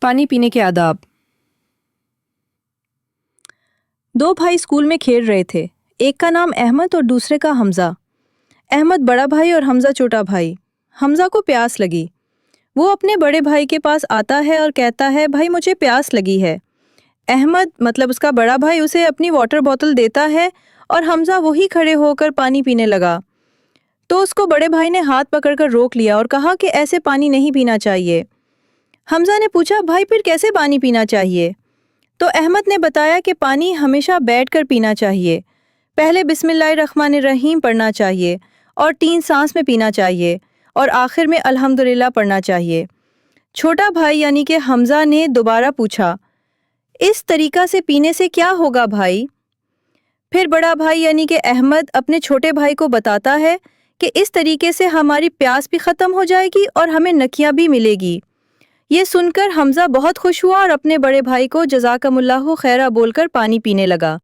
پانی پینے کے آداب۔ دو بھائی اسکول میں کھیل رہے تھے، ایک کا نام احمد اور دوسرے کا حمزہ۔ احمد بڑا بھائی اور حمزہ چھوٹا بھائی۔ حمزہ کو پیاس لگی، وہ اپنے بڑے بھائی کے پاس آتا ہے اور کہتا ہے بھائی مجھے پیاس لگی ہے۔ احمد مطلب اس کا بڑا بھائی اسے اپنی واٹر بوتل دیتا ہے اور حمزہ وہی کھڑے ہو کر پانی پینے لگا تو اس کو بڑے بھائی نے ہاتھ پکڑ کر روک لیا اور کہا کہ ایسے پانی نہیں پینا چاہیے۔ حمزہ نے پوچھا بھائی پھر کیسے پانی پینا چاہیے؟ تو احمد نے بتایا کہ پانی ہمیشہ بیٹھ کر پینا چاہیے، پہلے بسم اللہ الرحمن الرحیم پڑھنا چاہیے اور 3 سانس میں پینا چاہیے اور آخر میں الحمدللہ پڑھنا چاہیے۔ چھوٹا بھائی یعنی کہ حمزہ نے دوبارہ پوچھا اس طریقہ سے پینے سے کیا ہوگا بھائی؟ پھر بڑا بھائی یعنی کہ احمد اپنے چھوٹے بھائی کو بتاتا ہے کہ اس طریقے سے ہماری پیاس بھی ختم ہو جائے گی اور ہمیں نکیاں بھی ملے گی۔ یہ سن کر حمزہ بہت خوش ہوا اور اپنے بڑے بھائی کو جزاکم اللہ خیرہ بول کر پانی پینے لگا۔